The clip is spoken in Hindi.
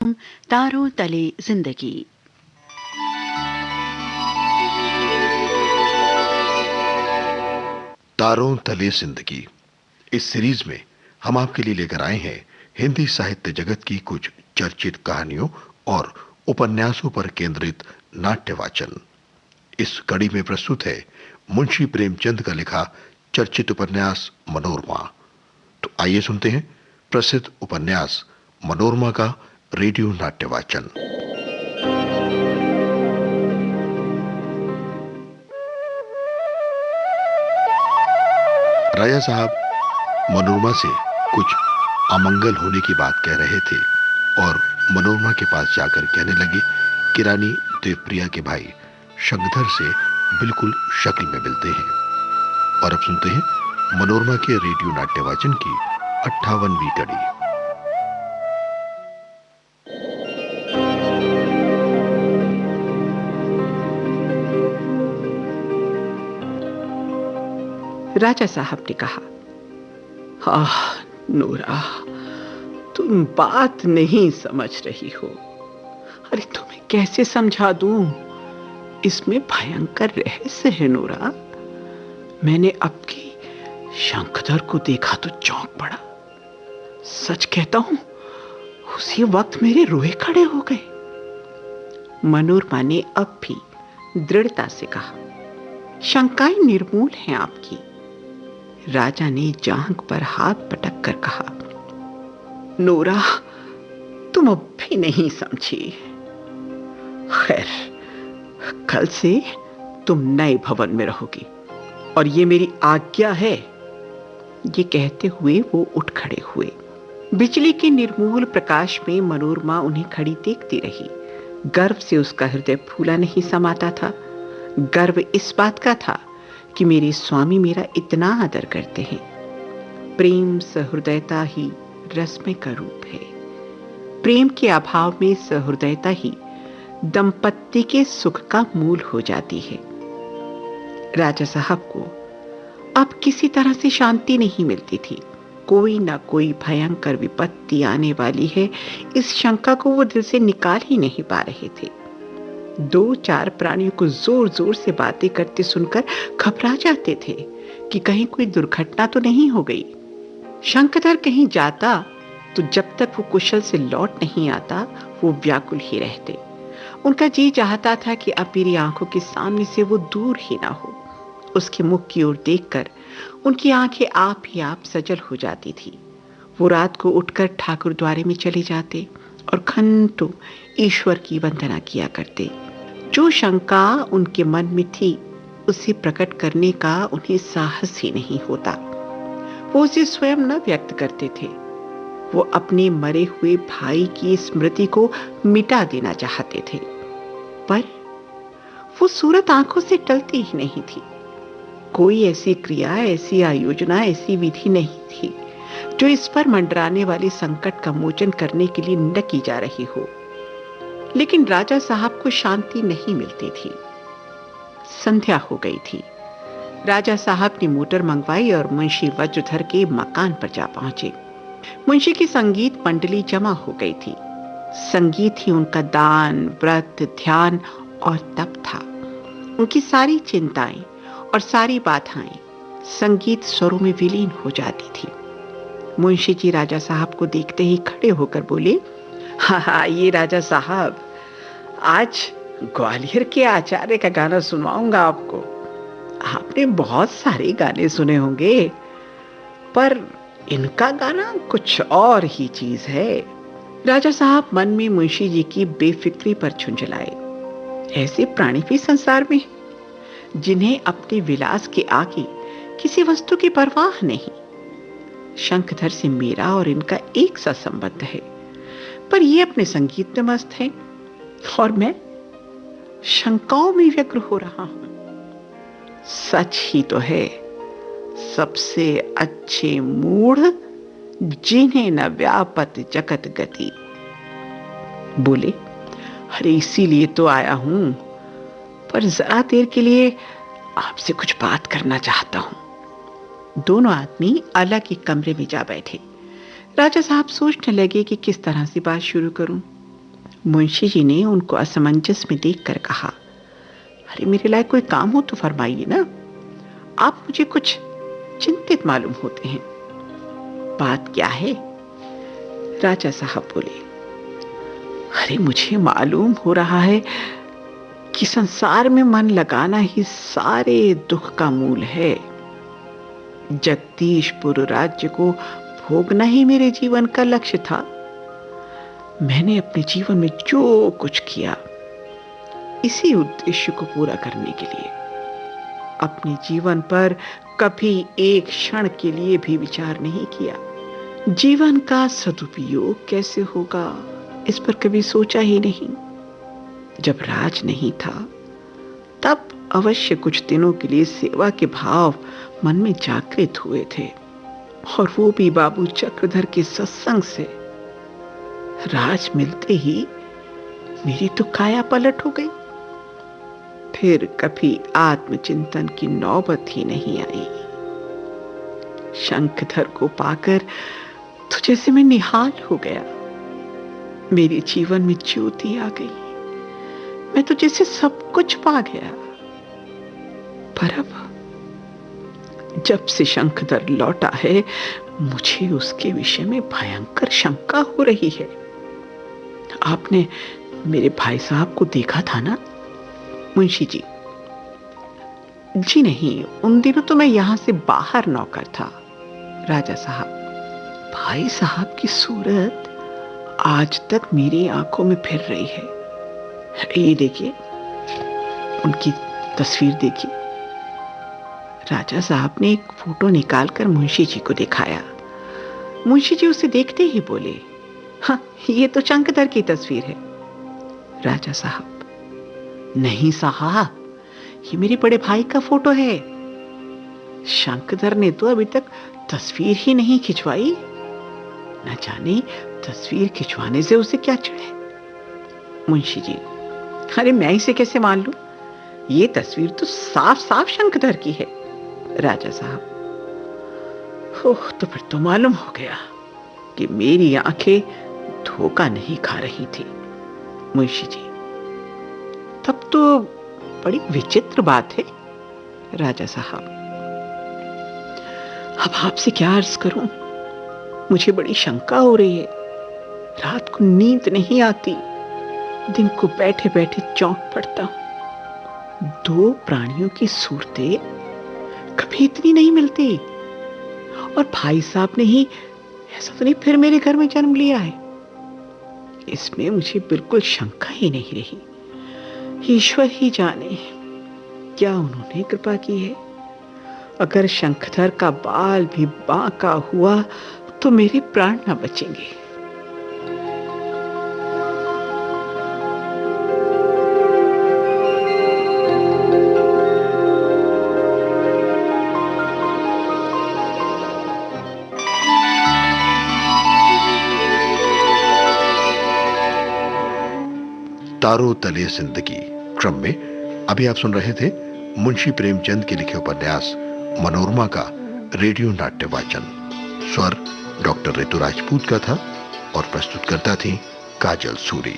तारों तले जिंदगी। तारों तले जिंदगी। इस सीरीज में हम आपके लिए लेकर आए हैं हिंदी साहित्य जगत की कुछ चर्चित कहानियों और उपन्यासों पर केंद्रित नाट्य वाचन। इस कड़ी में प्रस्तुत है मुंशी प्रेमचंद का लिखा चर्चित उपन्यास मनोरमा। तो आइए सुनते हैं प्रसिद्ध उपन्यास मनोरमा का रेडियो नाट्य वाचन। राजा साहब मनोरमा से कुछ अमंगल होने की बात कह रहे थे और मनोरमा के पास जाकर कहने लगे कि रानी देवप्रिया के भाई शंखधर से बिल्कुल शक्ल में मिलते हैं। और अब सुनते हैं मनोरमा के रेडियो नाट्य वाचन की 58वीं कड़ी। राजा साहब ने कहा, आह नूरा, तुम बात नहीं समझ रही हो। अरे तुम्हें कैसे समझा दूं? इसमें भयंकर रहस्य है नूरा। मैंने आपकी शंखधर को देखा तो चौंक पड़ा। सच कहता हूं, उसी वक्त मेरे रोए खड़े हो गए। मनोरमा ने अब भी दृढ़ता से कहा, शंकाएं निर्मूल हैं आपकी। राजा ने जांघ पर हाथ पटक कर कहा, नूरा, तुम अब भी नहीं समझी। खैर, कल से तुम नए भवन में रहोगी और ये मेरी आज्ञा है। ये कहते हुए वो उठ खड़े हुए। बिजली के निर्मूल प्रकाश में मनोरमा उन्हें खड़ी देखती रही। गर्व से उसका हृदय फूला नहीं समाता था। गर्व इस बात का था कि मेरे स्वामी मेरा इतना आदर करते हैं। प्रेम सहृदयता ही रस्म का रूप है। प्रेम के अभाव में सहृदयता ही दंपत्ति के सुख का मूल हो जाती है। राजा साहब को अब किसी तरह से शांति नहीं मिलती थी। कोई ना कोई भयंकर विपत्ति आने वाली है, इस शंका को वो दिल से निकाल ही नहीं पा रहे थे। 2-4 प्राणियों को जोर जोर से बातें करते सुनकर घबरा जाते थे कि कहीं कोई दुर्घटना तो नहीं हो गई। शंखधर कहीं जाता तो जब तक वो कुशल से लौट नहीं आता, वो व्याकुल ही रहते। उनका जी चाहता था कि अब मेरी आंखों के सामने से वो दूर ही ना हो। उसके मुख की ओर देखकर उनकी आंखें आप ही आप सजल हो जाती थी। वो रात को उठकर ठाकुर द्वारे में चले जाते और घंटों ईश्वर की वंदना किया करते। जो शंका उनके मन में थी, उसे प्रकट करने का उन्हें साहस ही नहीं होता। वो उसे स्वयं न व्यक्त करते थे। वो अपने मरे हुए भाई की स्मृति को मिटा देना चाहते थे, पर वो सूरत आंखों से टलती ही नहीं थी। कोई ऐसी क्रिया, ऐसी आयोजना, ऐसी विधि नहीं थी जो इस पर मंडराने वाले संकट का मोचन करने के लिए न की जा रही हो। लेकिन राजा साहब को शांति नहीं मिलती थी। संध्या हो गई थी। राजा साहब ने मोटर मंगवाई और मुंशी वज्रधर के मकान पर जा पहुंचे। मुंशी की संगीत मंडली जमा हो गई थी। संगीत ही उनका दान, व्रत, ध्यान और तप था। उनकी सारी चिंताएं और सारी बाधाएं संगीत स्वरों में विलीन हो जाती थी। मुंशी जी राजा साहब को देखते ही खड़े होकर बोले, हाँ, ये राजा साहब, आज ग्वालियर के आचार्य का गाना सुनवाऊंगा आपको। आपने बहुत सारे गाने सुने होंगे, पर इनका गाना कुछ और ही चीज है। राजा साहब मन में मुंशी जी की बेफिक्री पर झुंझलाए। ऐसे प्राणी भी संसार में, जिन्हें अपने विलास के आगे किसी वस्तु की परवाह नहीं। शंखधर से मेरा और इनका एक सा संबंध है, पर ये अपने संगीत में मस्त है और मैं शंकाओं में व्यग्र हो रहा हूं। सच ही तो है, सबसे अच्छे मूढ़ जिन्हें न व्यापत जगत गति। बोले, अरे इसीलिए तो आया हूं, पर जरा देर के लिए आपसे कुछ बात करना चाहता हूं। दोनों आदमी अलग ही कमरे में जा बैठे। राजा साहब सोचने लगे कि किस तरह से बात शुरू करूं। मुंशी जी ने उनको असमंजस में देखकर कहा, अरे मेरे लायक कोई काम हो तो फरमाइए ना, आप मुझे कुछ चिंतित मालूम होते हैं। बात क्या है? राजा साहब बोले, अरे मुझे मालूम हो रहा है कि संसार में मन लगाना ही सारे दुख का मूल है। जगदीशपुर राज्य को भोगना ही मेरे जीवन का लक्ष्य था। मैंने अपने जीवन में जो कुछ किया इसी उद्देश्य को पूरा करने के लिए। अपने जीवन पर कभी एक क्षण के लिए भी विचार नहीं किया। जीवन का सदुपयोग कैसे होगा इस पर कभी सोचा ही नहीं। जब राज नहीं था तब अवश्य कुछ दिनों के लिए सेवा के भाव मन में जागृत हुए थे, और वो भी बाबू चक्रधर के सत्संग से। राज मिलते ही मेरी तो काया पलट हो गई। फिर कभी आत्मचिंतन की नौबत ही नहीं आई। शंखधर को पाकर तो जैसे मैं निहाल हो गया। मेरे जीवन में ज्योति आ गई। मैं तो जैसे सब कुछ पा गया। पर अब जब से शंखधर लौटा है मुझे उसके विषय में भयंकर शंका हो रही है। आपने मेरे भाई साहब को देखा था ना? मुंशी जी, जी नहीं, उन दिनों तो मैं यहां से बाहर नौकर था। राजा साहब, भाई साहब की सूरत आज तक मेरी आंखों में फिर रही है। ये देखिए, उनकी तस्वीर देखिए। राजा साहब ने एक फोटो निकालकर मुंशी जी को दिखाया। मुंशी जी उसे देखते ही बोले, हाँ, ये तो शंखधर की तस्वीर है। राजा साहब, नहीं साहब, ये मेरे बड़े भाई का फोटो है। शंखधर ने तो अभी तक तस्वीर ही नहीं खिंचवाई। न जाने तस्वीर खिंचवाने से उसे क्या चढ़े। मुंशी जी, अरे मैं इसे कैसे मान लूं? ये तस्वीर तो साफ साफ शंखधर की है। राजा साहब, ओह, तो फिर तो मालूम हो गया कि मेरी आंखें धोखा नहीं खा रही थी। मुंशी जी, तब तो बड़ी विचित्र बात है। राजा साहब, अब आपसे क्या अर्ज करूं? मुझे बड़ी शंका हो रही है। रात को नींद नहीं आती। दिन को बैठे बैठे चौंक पड़ता हूं। दो प्राणियों की सूरतें कभी इतनी नहीं मिलती। और भाई साहब ने ही ऐसा तो नहीं फिर मेरे घर में जन्म लिया है? इसमें मुझे बिल्कुल शंका ही नहीं रही। ईश्वर ही जाने क्या उन्होंने कृपा की है। अगर शंखधर का बाल भी बांका हुआ तो मेरे प्राण न बचेंगे। तारों तले जिंदगी क्रम में अभी आप सुन रहे थे मुंशी प्रेमचंद के लिखे उपन्यास मनोरमा का रेडियो नाट्य वाचन। स्वर डॉक्टर ऋतु राजपूत का था और प्रस्तुतकर्ता थी काजल सूरी।